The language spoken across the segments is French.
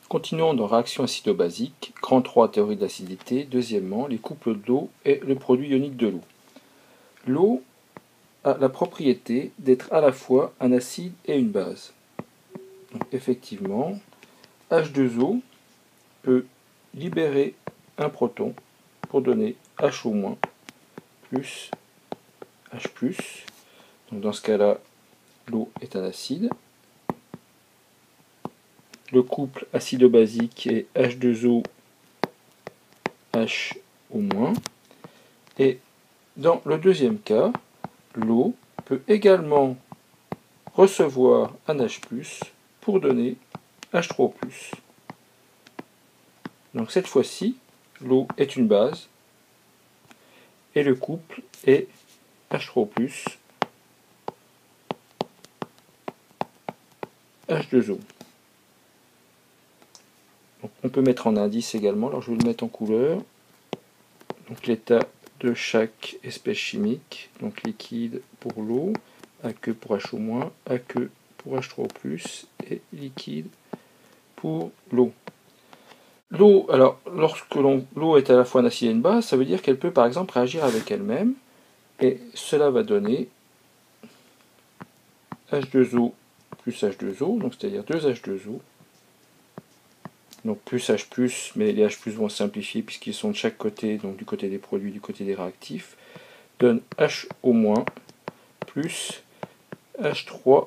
Continuons dans réaction acido-basique, grand 3, théorie de l'acidité. Deuxièmement, les couples d'eau et le produit ionique de l'eau. L'eau a la propriété d'être à la fois un acide et une base. Donc, effectivement, H2O peut libérer un proton pour donner HO- plus H+. Donc, dans ce cas-là, l'eau est un acide. Le couple acido-basique est H2O HO-. Et dans le deuxième cas, l'eau peut également recevoir un H+, pour donner H3O+. Donc cette fois-ci, l'eau est une base et le couple est H3O+, H2O. Donc on peut mettre en indice également, alors je vais le mettre en couleur. Donc l'état de chaque espèce chimique, donc liquide pour l'eau, aqueux pour HO-, aqueux pour H3O+, et liquide pour l'eau. L'eau, alors lorsque l'eau est à la fois un acide et une base, ça veut dire qu'elle peut par exemple réagir avec elle-même, et cela va donner H2O plus H2O, donc c'est-à-dire 2H2O, donc plus H+, mais les H+, vont simplifier puisqu'ils sont de chaque côté, donc du côté des produits, du côté des réactifs, donne HO- plus H3O+.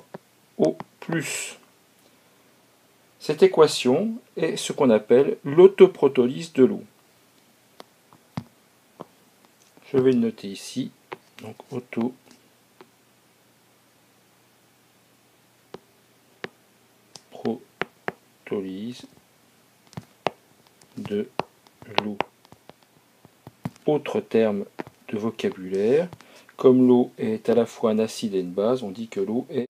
Cette équation est ce qu'on appelle l'autoprotolyse de l'eau. Je vais le noter ici, donc autoprotolyse de l'eau. Autre terme de vocabulaire, comme l'eau est à la fois un acide et une base, on dit que l'eau est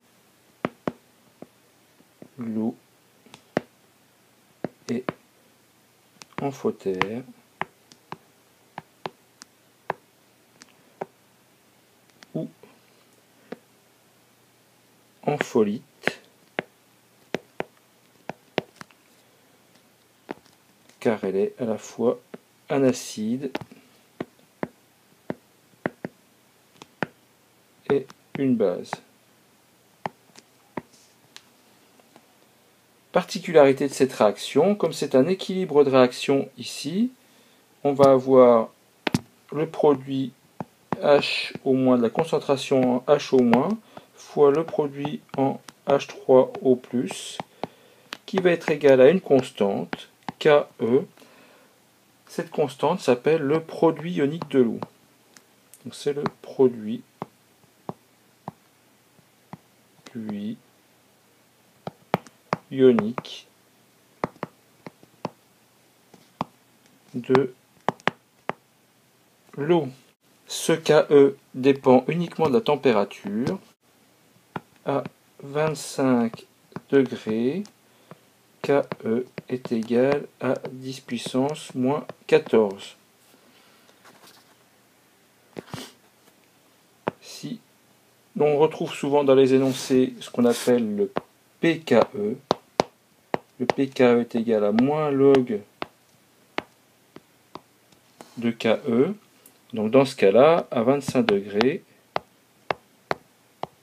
amphotère ou ampholyte, car elle est à la fois un acide et une base. Particularité de cette réaction, comme c'est un équilibre de réaction ici, on va avoir le produit H-, de la concentration en HO- fois le produit en H3O+, qui va être égal à une constante, KE. Cette constante s'appelle le produit ionique de l'eau. Donc c'est le produit ionique de l'eau. Ce KE dépend uniquement de la température. À 25 degrés, KE est égal à 10 puissance moins 14. Si on retrouve souvent dans les énoncés ce qu'on appelle le pKe, le pKe est égal à moins log de KE. Donc dans ce cas-là, à 25 degrés,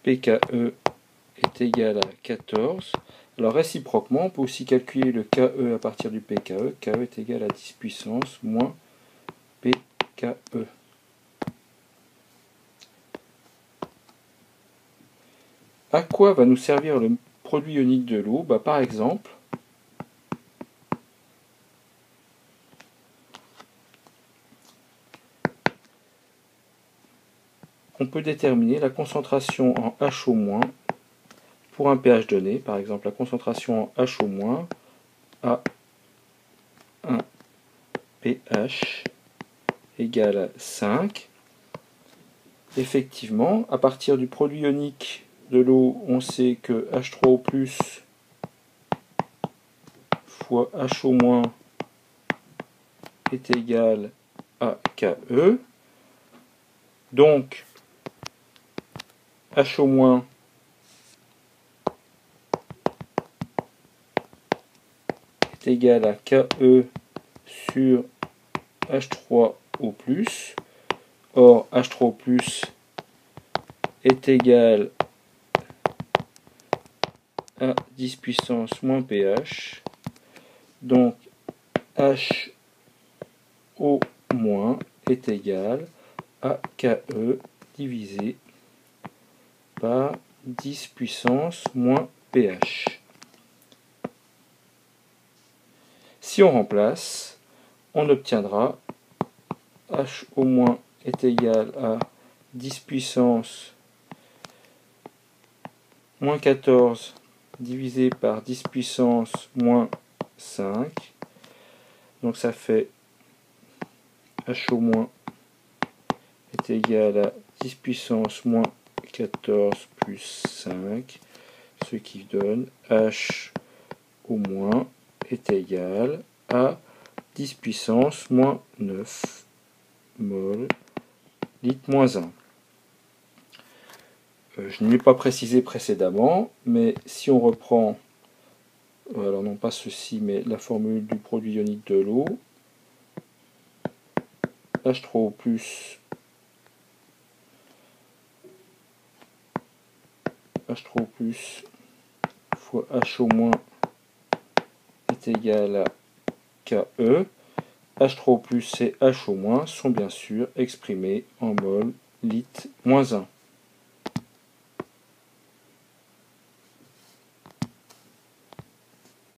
pKe est égal à 14. Alors réciproquement, on peut aussi calculer le KE à partir du pKe. KE est égal à 10 puissance moins pKe. À quoi va nous servir le produit ionique de l'eau? Par exemple, on peut déterminer la concentration en HO- pour un pH donné. Par exemple, la concentration en HO- à un pH égale à 5. Effectivement, à partir du produit ionique de l'eau, on sait que H3O+ fois HO- est égal à KE. Donc, HO- est égal à KE sur H3O+. Or, H3O+, est égal à 10 puissance moins pH. Donc, HO- est égal à KE divisé par 10 puissance moins pH. Si on remplace, on obtiendra HO- est égal à 10 puissance moins 14 divisé par 10 puissance moins 5. Donc ça fait HO- est égal à 10 puissance moins 14 plus 5, ce qui donne HO- est égal à 10 puissance moins 9 mol litre moins 1. Je ne l'ai pas précisé précédemment, mais si on reprend, alors non pas ceci, mais la formule du produit ionique de l'eau, H3O+, fois HO- est égal à KE. H3O+ et HO- sont bien sûr exprimés en mol litre moins 1.